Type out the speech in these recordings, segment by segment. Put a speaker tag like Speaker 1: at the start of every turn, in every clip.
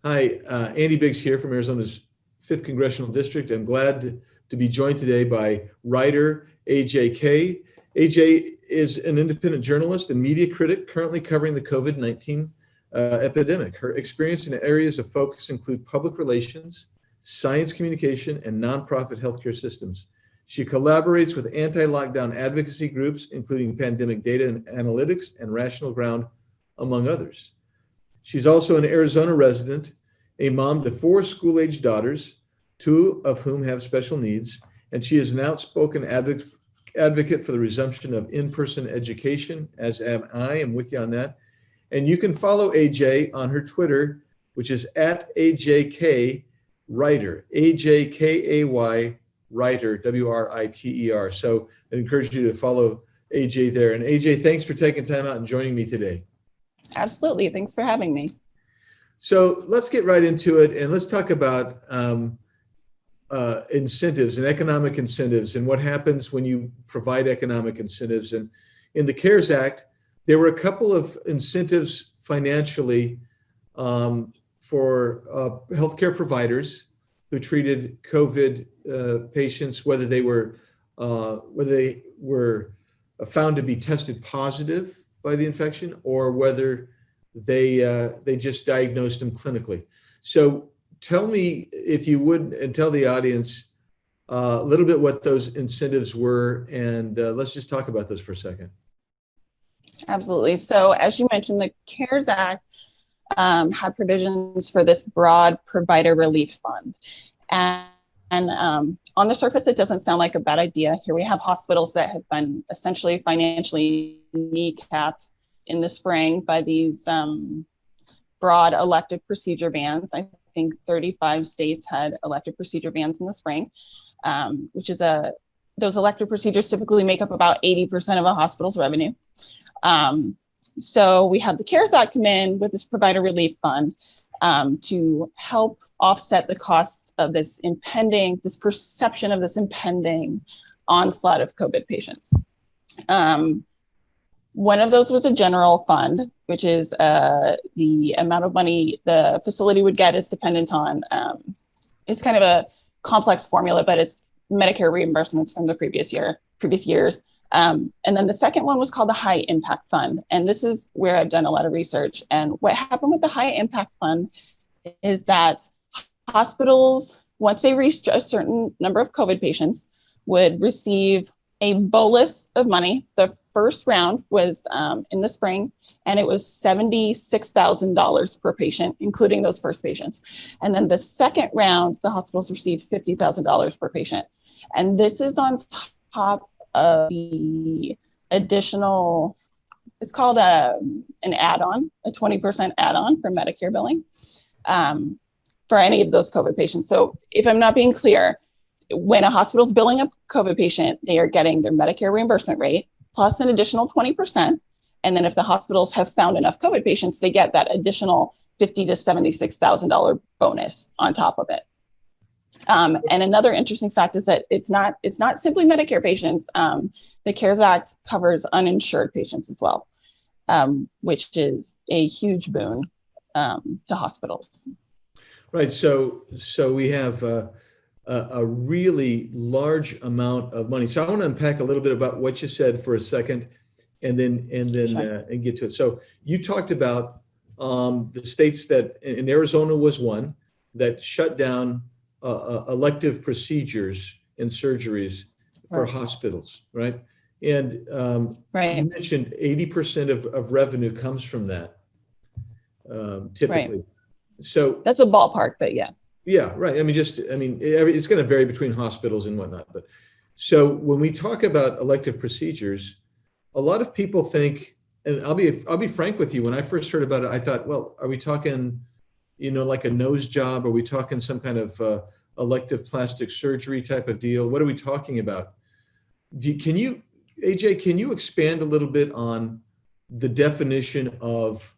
Speaker 1: Hi, Andy Biggs here from Arizona's 5th Congressional District. I'm glad to be joined today by writer AJ Kay. AJ is an independent journalist and media critic currently covering the COVID-19 epidemic. Her experience in areas of focus include public relations, science communication, and nonprofit healthcare systems. She collaborates with anti-lockdown advocacy groups, including Pandemic Data and Analytics and Rational Ground, among others. She's also an Arizona resident, a mom to 4 school-aged daughters, 2 of whom have special needs, and she is an outspoken advocate for the resumption of in-person education, as am I. I'm with you on that. And you can follow AJ on her Twitter, which is at AJK Writer, AJKAY Writer, WRITER. So I encourage you to follow AJ there. And AJ, thanks for taking time out and joining me today.
Speaker 2: Absolutely. Thanks for having me.
Speaker 1: So let's get right into it, and let's talk about incentives and economic incentives and what happens when you provide economic incentives. And in the CARES Act, there were a couple of incentives financially for healthcare providers who treated COVID patients, whether they were found to be tested positive by the infection or whether they just diagnosed them clinically. So tell me, if you would, and tell the audience a little bit what those incentives were, and let's just talk about those for a second.
Speaker 2: Absolutely. So as you mentioned, the CARES Act had provisions for this broad provider relief fund. And on the surface, it doesn't sound like a bad idea. Here we have hospitals that have been essentially financially kneecapped in the spring by these broad elective procedure bans. I think 35 states had elective procedure bans in the spring, which is those elective procedures typically make up about 80% of a hospital's revenue. So we have the CARES Act come in with this provider relief fund to help offset the costs of this perception of this impending onslaught of COVID patients. One of those was a general fund, which is the amount of money the facility would get is dependent on, it's kind of a complex formula, but it's Medicare reimbursements from the previous years. And then the second one was called the High Impact Fund. And this is where I've done a lot of research. And what happened with the High Impact Fund is that hospitals, once they reached a certain number of COVID patients, would receive a bolus of money. The first round was in the spring, and it was $76,000 per patient, including those first patients. And then the second round, the hospitals received $50,000 per patient. And this is on top of the additional, it's called an add-on, a 20% add-on for Medicare billing for any of those COVID patients. So if I'm not being clear, when a hospital's billing a COVID patient, they are getting their Medicare reimbursement rate plus an additional 20%. And then if the hospitals have found enough COVID patients, they get that additional $50,000 to $76,000 bonus on top of it. And another interesting fact is that it's not simply Medicare patients. The CARES Act covers uninsured patients as well, which is a huge boon to hospitals.
Speaker 1: Right. So we have a really large amount of money. So I want to unpack a little bit about what you said for a second, and then
Speaker 2: Sure.
Speaker 1: And get to it. So you talked about the states that, and Arizona was one, that shut down elective procedures and surgeries for
Speaker 2: Right.
Speaker 1: hospitals, right? And
Speaker 2: Right.
Speaker 1: you mentioned 80% of revenue comes from that, typically.
Speaker 2: Right.
Speaker 1: So
Speaker 2: That's a ballpark, but yeah.
Speaker 1: yeah, right. It's going to vary between hospitals and whatnot. But so when we talk about elective procedures, a lot of people think, and I'll be frank with you, when I first heard about it, I thought, well, are we talking, like a nose job? Are we talking some kind of elective plastic surgery type of deal? What are we talking about? AJ, can you expand a little bit on the definition of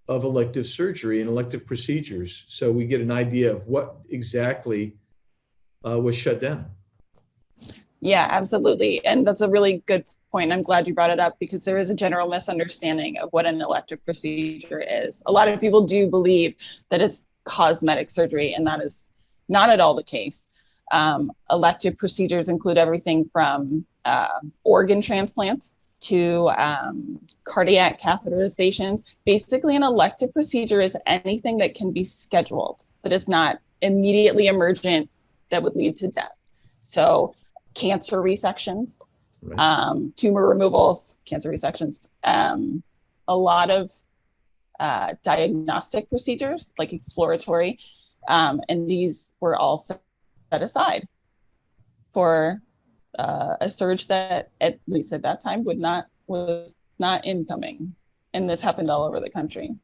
Speaker 1: elective surgery and elective procedures, so we get an idea of what exactly was shut down?
Speaker 2: Yeah, absolutely. And that's a really good point. I'm glad you brought it up, because there is a general misunderstanding of what an elective procedure is. A lot of people do believe that it's cosmetic surgery, and that is not at all the case. Elective procedures include everything from organ transplants to cardiac catheterizations. Basically, an elective procedure is anything that can be scheduled, but is not immediately emergent that would lead to death. So cancer resections, right. Tumor removals, cancer resections, a lot of diagnostic procedures like exploratory, and these were all set aside for a surge that, at least at that time, was not incoming, and this happened all over the country.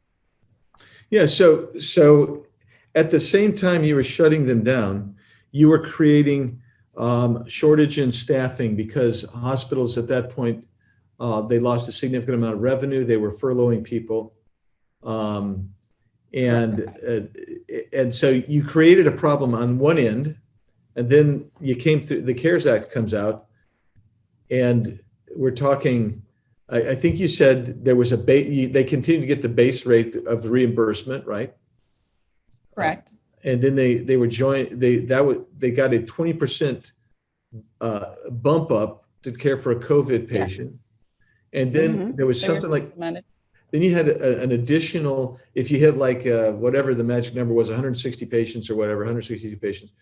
Speaker 1: Yeah. So at the same time you were shutting them down, you were creating shortage in staffing because hospitals at that point they lost a significant amount of revenue. They were furloughing people, and so you created a problem on one end. And then you came through, the CARES Act comes out, and we're talking, I think you said there was they continued to get the base rate of the reimbursement, right?
Speaker 2: Correct.
Speaker 1: And then they got a 20% bump up to care for a COVID patient. Yeah. And then there was something then you had an additional, if you hit like whatever the magic number was, 160 patients or whatever, 162 patients,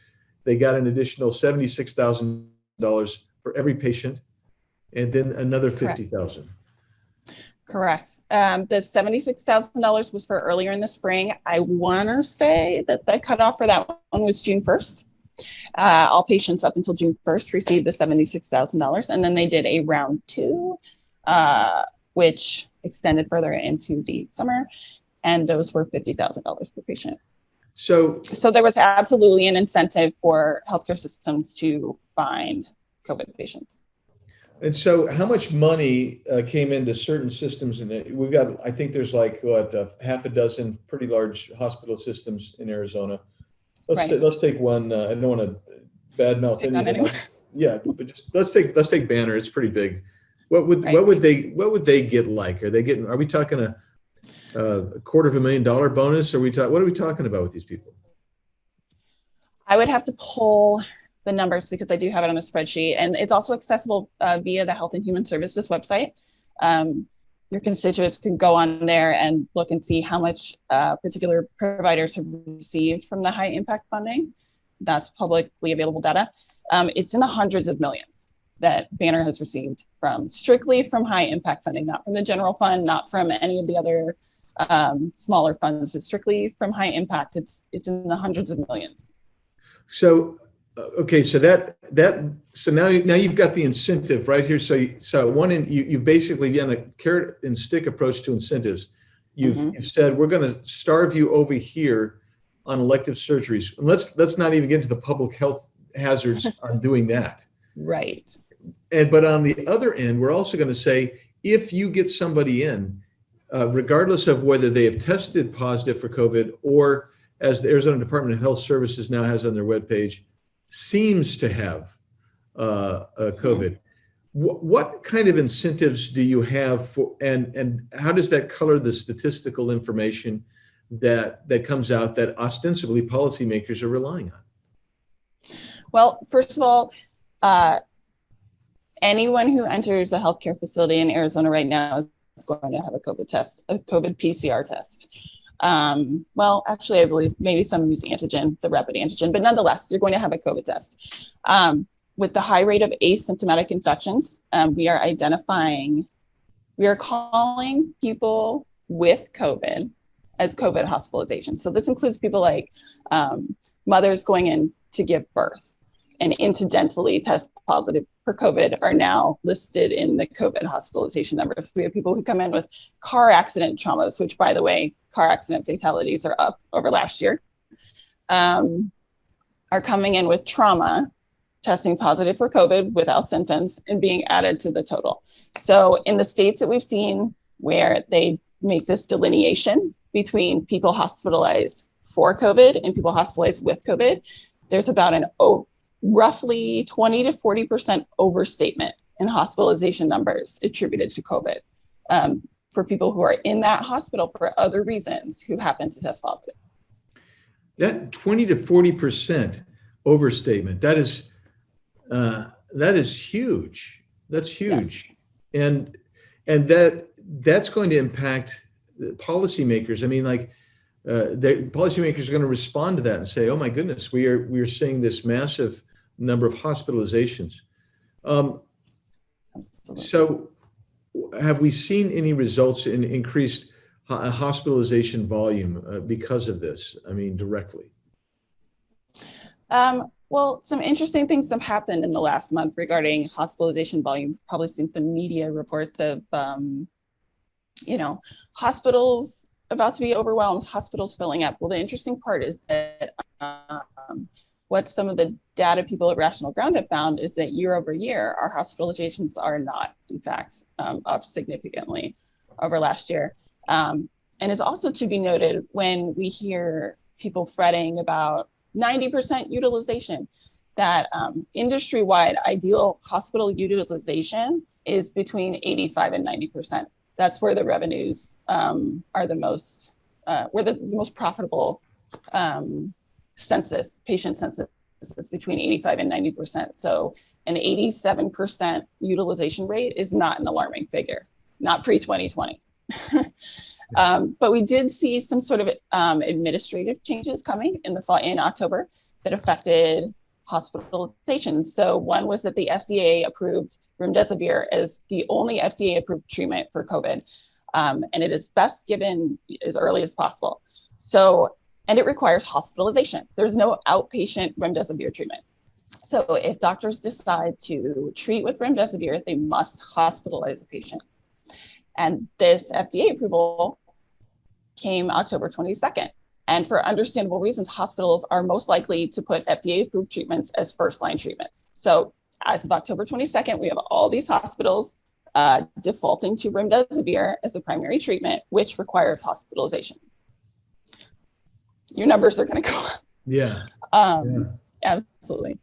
Speaker 1: they got an additional $76,000 for every patient, and then another $50,000.
Speaker 2: Correct. The $76,000 was for earlier in the spring. I want to say that the cutoff for that one was June 1st. All patients up until June 1st received the $76,000, and then they did a round 2, which extended further into the summer, and those were $50,000 per patient. So there was absolutely an incentive for healthcare systems to find COVID patients.
Speaker 1: And so how much money came into certain systems? And we've got, I think there's like half a dozen pretty large hospital systems in Arizona. Let's take one. I don't want to badmouth anything. Yeah, but just let's take Banner. It's pretty big. What would they get like? Are we talking a $250,000 bonus? What are we talking about with these people?
Speaker 2: I would have to pull the numbers because I do have it on a spreadsheet, and it's also accessible via the Health and Human Services website. Your constituents can go on there and look and see how much particular providers have received from the high impact funding. That's publicly available data. It's in the hundreds of millions that Banner has received strictly from high impact funding, not from the general fund, not from any of the other smaller funds, but strictly from high impact. It's in the hundreds of millions.
Speaker 1: So, okay, so now you've got the incentive right here. So one, you've basically done a carrot and stick approach to incentives. You've said we're going to starve you over here on elective surgeries. And let's not even get into the public health hazards on doing that.
Speaker 2: Right.
Speaker 1: But on the other end, we're also going to say if you get somebody in, regardless of whether they have tested positive for COVID or, as the Arizona Department of Health Services now has on their webpage, seems to have COVID. What kind of incentives do you have for, and how does that color the statistical information that comes out that ostensibly policymakers are relying on?
Speaker 2: Well, first of all, anyone who enters a healthcare facility in Arizona right now is going to have a COVID test, a COVID PCR test. Well, actually, I believe maybe some use antigen, the rapid antigen, but nonetheless, you're going to have a COVID test. With the high rate of asymptomatic infections, we are calling people with COVID as COVID hospitalizations. So this includes people like mothers going in to give birth and incidentally test positive for COVID are now listed in the COVID hospitalization numbers. We have people who come in with car accident traumas, which, by the way, car accident fatalities are up over last year, are coming in with trauma, testing positive for COVID without symptoms and being added to the total. So in the states that we've seen where they make this delineation between people hospitalized for COVID and people hospitalized with COVID, there's about roughly 20 to 40% overstatement in hospitalization numbers attributed to COVID for people who are in that hospital for other reasons who happen to test positive.
Speaker 1: That 20 to 40% overstatement, that is huge. That's huge.
Speaker 2: Yes.
Speaker 1: And that's going to impact policymakers. I mean, like, the policymakers are going to respond to that and say, "Oh my goodness, we are seeing this massive number of hospitalizations."
Speaker 2: Absolutely.
Speaker 1: So, have we seen any results in increased hospitalization volume because of this? I mean, directly.
Speaker 2: Well, some interesting things have happened in the last month regarding hospitalization volume. You've probably seen some media reports of, hospitals about to be overwhelmed, hospitals filling up. Well, the interesting part is that what some of the data people at Rational Ground have found is that year over year, our hospitalizations are not, in fact, up significantly over last year. And it's also to be noted when we hear people fretting about 90% utilization, that industry-wide ideal hospital utilization is between 85 and 90%. That's where the revenues are the most, where the most profitable patient census is between 85 and 90%. So an 87% utilization rate is not an alarming figure, not pre-2020. But we did see some sort of administrative changes coming in October that affected hospitalizations. So one was that the FDA approved remdesivir as the only FDA approved treatment for COVID. And it is best given as early as possible. So, and it requires hospitalization. There's no outpatient remdesivir treatment. So if doctors decide to treat with remdesivir, they must hospitalize the patient. And this FDA approval came October 22nd. And for understandable reasons, hospitals are most likely to put FDA-approved treatments as first-line treatments. So as of October 22nd, we have all these hospitals defaulting to remdesivir as the primary treatment, which requires hospitalization. Your numbers are going to go up.
Speaker 1: Yeah.
Speaker 2: Absolutely.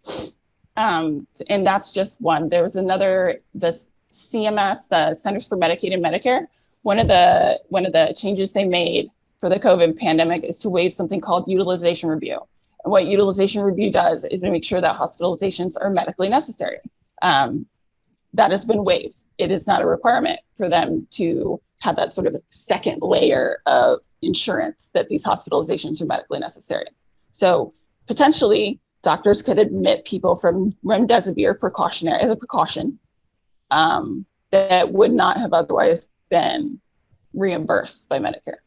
Speaker 2: And that's just one. There was another, the CMS, the Centers for Medicaid and Medicare. One of the changes they made for the COVID pandemic is to waive something called utilization review. And what utilization review does is to make sure that hospitalizations are medically necessary. That has been waived. It is not a requirement for them to have that sort of second layer of insurance that these hospitalizations are medically necessary. So potentially doctors could admit people from remdesivir as a precaution that would not have otherwise been reimbursed by Medicare.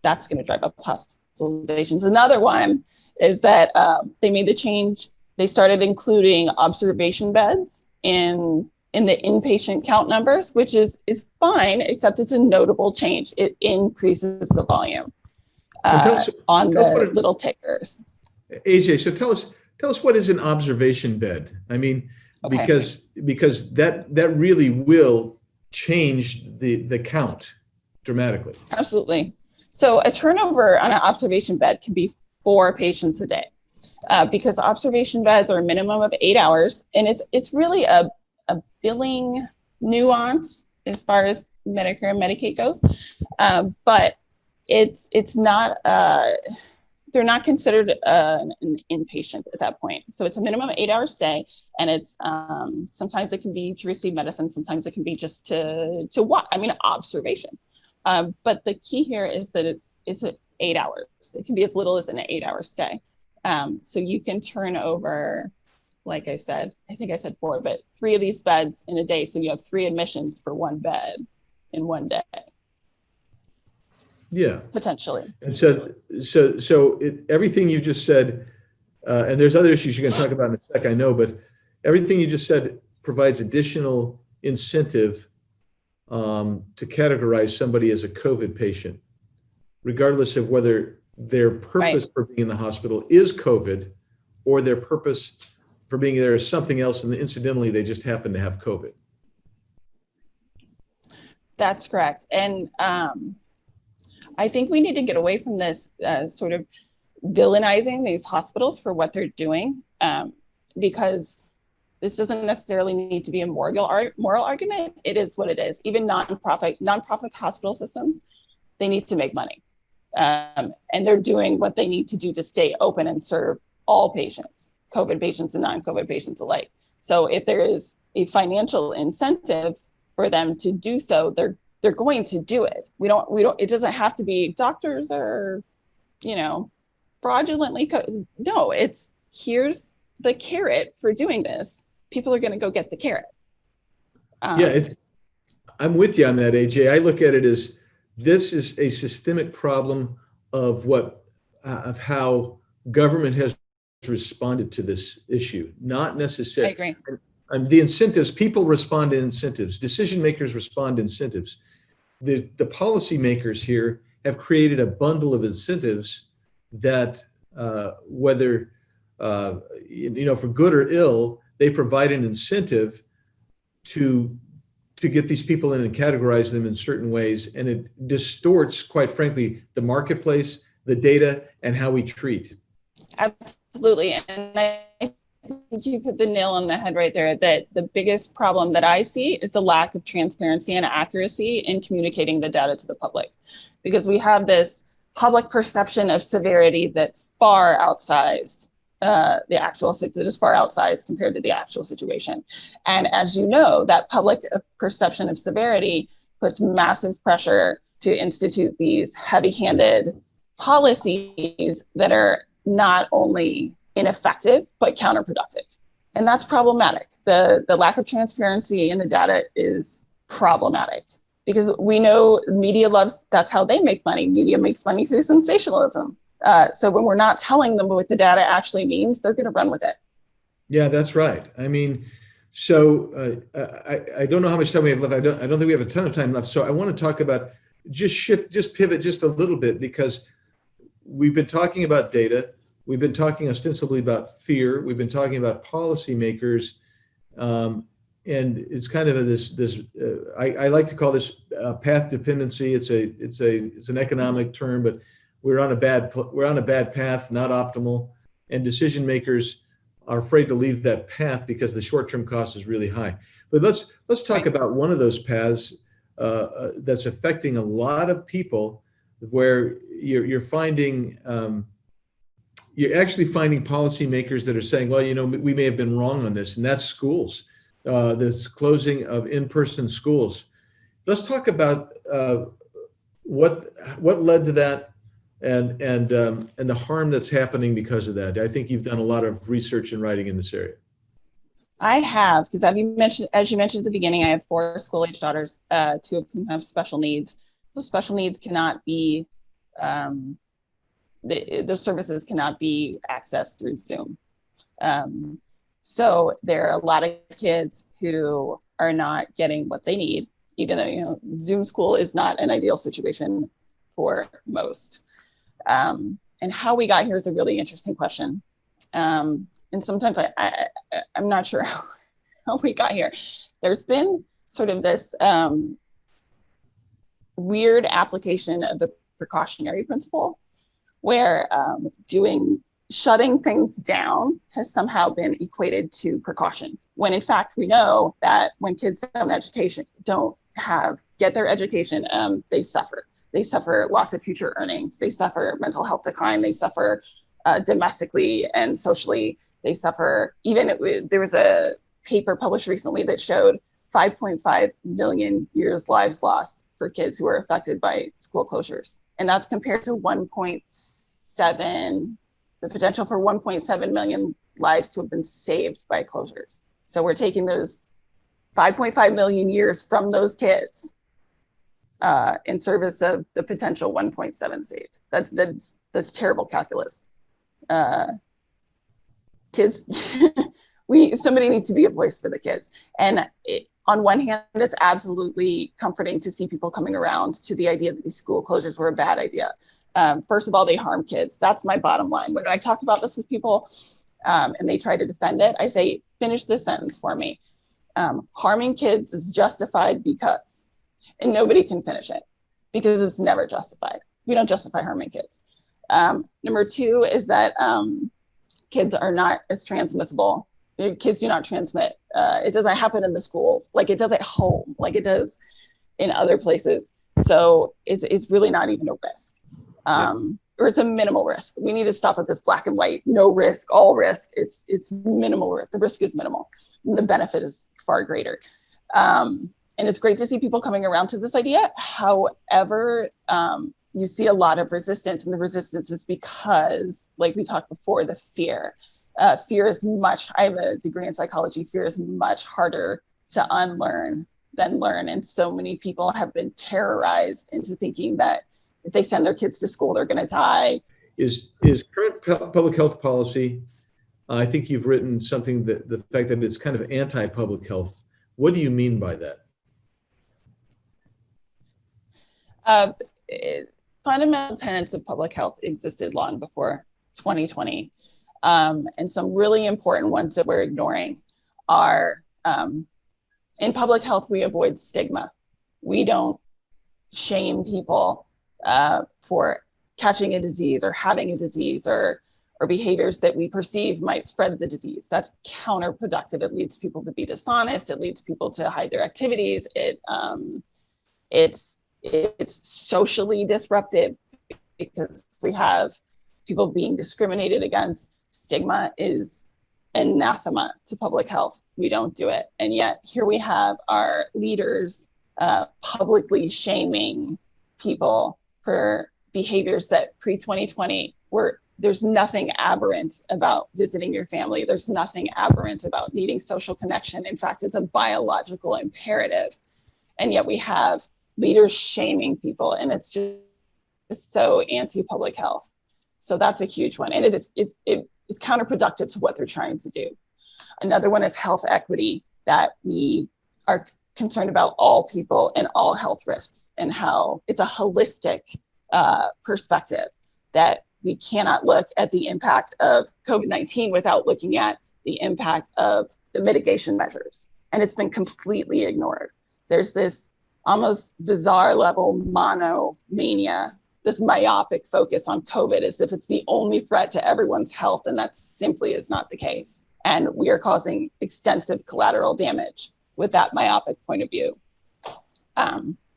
Speaker 2: That's going to drive up hospitalizations. Another one is that they made the change. They started including observation beds in the inpatient count numbers, which is fine, except it's a notable change. It increases the volume on the little tickers.
Speaker 1: AJ, so tell us what is an observation bed? I mean, okay. because that really will change the count dramatically.
Speaker 2: Absolutely. So a turnover on an observation bed can be 4 patients a day, because observation beds are a minimum of 8 hours, and it's really a billing nuance as far as Medicare and Medicaid goes, but it's not. They're not considered an inpatient at that point. So it's a minimum 8-hour stay, and it's sometimes it can be to receive medicine, sometimes it can be just to watch. I mean, observation. But the key here is that it's 8 hours. It can be as little as an 8-hour stay. So you can turn over, like I said, I think I said 4, but 3 of these beds in a day. So you have 3 admissions for 1 bed in one day.
Speaker 1: Yeah,
Speaker 2: potentially.
Speaker 1: And so everything you just said, and there's other issues you're going to talk about in a sec, I know, but everything you just said provides additional incentive to categorize somebody as a COVID patient, regardless of whether their purpose for being in the hospital is COVID or their purpose for being there is something else, and incidentally, they just happen to have COVID.
Speaker 2: That's correct. And I think we need to get away from this sort of villainizing these hospitals for what they're doing, because this doesn't necessarily need to be a moral argument. It is what it is. Even nonprofit hospital systems, they need to make money. And they're doing what they need to do to stay open and serve all patients, COVID patients and non-COVID patients alike. So if there is a financial incentive for them to do so, they're going to do it. It doesn't have to be doctors are, fraudulently, no, it's here's the carrot for doing this. People are going to go get the carrot.
Speaker 1: I'm with you on that, AJ. I look at it as this is a systemic problem of how government has responded to this issue, not necessarily.
Speaker 2: I agree.
Speaker 1: The incentives, people respond to incentives. Decision makers respond to incentives. The policy makers here have created a bundle of incentives that whether, for good or ill, they provide an incentive to get these people in and categorize them in certain ways. And it distorts, quite frankly, the marketplace, the data, and how we treat.
Speaker 2: Absolutely. And I think you hit the nail on the head right there, that the biggest problem that I see is the lack of transparency and accuracy in communicating the data to the public. Because we have this public perception of severity that far outsized the actual, that is far outsized compared to the actual situation. And as you know, that public perception of severity puts massive pressure to institute these heavy-handed policies that are not only ineffective, but counterproductive. And that's problematic. The lack of transparency in the data is problematic because we know media that's how they make money. Media makes money through sensationalism. So when we're not telling them what the data actually means, they're going to run with it.
Speaker 1: Yeah, that's right. I mean, so I don't know how much time we have left. I don't think we have a ton of time left. So I want to talk about just pivot just a little bit, because we've been talking about data. We've been talking ostensibly about fear. We've been talking about policymakers, and it's kind of this. I like to call this path dependency. It's an economic term, but we're on a bad path, not optimal, and decision makers are afraid to leave that path because the short-term cost is really high. But let's talk about one of those paths that's affecting a lot of people, where you're actually finding policymakers that are saying, well, we may have been wrong on this, and that's schools, this closing of in-person schools. Let's talk about what led to that, and the harm that's happening because of that. I think you've done a lot of research and writing in this area.
Speaker 2: I have, because as you mentioned at the beginning, I have 4 school-age daughters, 2 of whom have special needs. So special needs cannot be, the services cannot be accessed through Zoom. So there are a lot of kids who are not getting what they need, even though Zoom school is not an ideal situation for most. And how we got here is a really interesting question. And sometimes I'm not sure how we got here. There's been sort of this weird application of the precautionary principle, where shutting things down has somehow been equated to precaution, when in fact we know that when kids don't get their education, they suffer. They suffer loss of future earnings. They suffer mental health decline. They suffer domestically and socially. They suffer, there was a paper published recently that showed 5.5 million years lives lost for kids who are affected by school closures. And that's compared to the potential for 1.7 million lives to have been saved by closures. So we're taking those 5.5 million years from those kids in service of the potential 1.7 saved. That's terrible calculus. Kids, somebody needs to be a voice for the kids. And on one hand, it's absolutely comforting to see people coming around to the idea that these school closures were a bad idea. First of all, they harm kids. That's my bottom line. When I talk about this with people and they try to defend it, I say, finish this sentence for me. Harming kids is justified because, and nobody can finish it because it's never justified. We don't justify harming kids. Number 2 is that kids are not as transmissible. Kids do not transmit. It doesn't happen in the schools like it does at home, like it does in other places. So it's really not even a risk. or it's a minimal risk. We need to stop at this black and white, no risk, all risk. It's minimal risk. The risk is minimal. The benefit is far greater. And it's great to see people coming around to this idea. However, you see a lot of resistance, and the resistance is because, like we talked before, the fear. Fear is I have a degree in psychology, fear is much harder to unlearn than learn. And so many people have been terrorized into thinking that if they send their kids to school, they're going to die.
Speaker 1: Is current public health policy, I think you've written something that the fact that it's kind of anti-public health. What do you mean by that?
Speaker 2: Fundamental tenets of public health existed long before 2020. And some really important ones that we're ignoring are, in public health, we avoid stigma. We don't shame people for catching a disease or having a disease or behaviors that we perceive might spread the disease. That's counterproductive. It leads people to be dishonest. It leads people to hide their activities. It's socially disruptive because we have people being discriminated against. Stigma is anathema to public health. We don't do it. And yet here we have our leaders publicly shaming people for behaviors that pre-2020 there's nothing aberrant about visiting your family. There's nothing aberrant about needing social connection. In fact, it's a biological imperative. And yet we have leaders shaming people, and it's just so anti-public health. So that's a huge one. And it's counterproductive to what they're trying to do. Another one is health equity, that we are concerned about all people and all health risks, and how it's a holistic perspective, that we cannot look at the impact of COVID-19 without looking at the impact of the mitigation measures. And it's been completely ignored. There's this almost bizarre level monomania, this myopic focus on COVID as if it's the only threat to everyone's health, and that simply is not the case. And we are causing extensive collateral damage with that myopic point of view.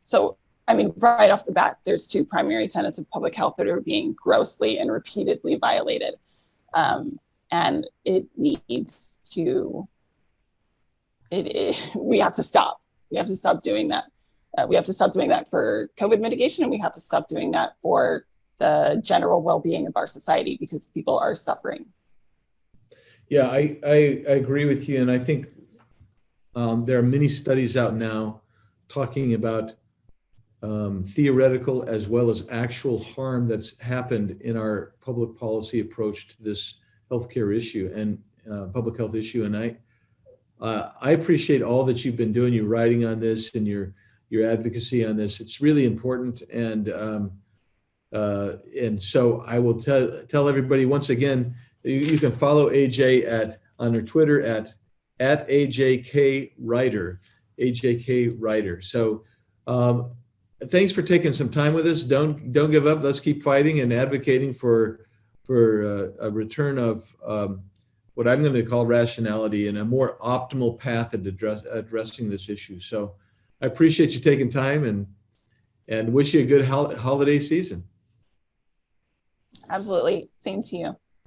Speaker 2: So, I mean, right off the bat, there's two primary tenets of public health that are being grossly and repeatedly violated. And it needs to, we have to stop. We have to stop doing that. We have to stop doing that for COVID mitigation, and we have to stop doing that for the general well-being of our society, because people are suffering.
Speaker 1: Yeah, I agree with you. And I think there are many studies out now talking about theoretical as well as actual harm that's happened in our public policy approach to this healthcare issue and public health issue. And I appreciate all that you've been doing, your writing on this and your advocacy on this. It's really important. And so I will tell everybody once again, you can follow AJ on her Twitter at AJKWriter, AJKWriter. So thanks for taking some time with us. Don't give up. Let's keep fighting and advocating for a return of what I'm going to call rationality and a more optimal path at addressing this issue. So I appreciate you taking time and wish you a good holiday season.
Speaker 2: Absolutely. Same to you.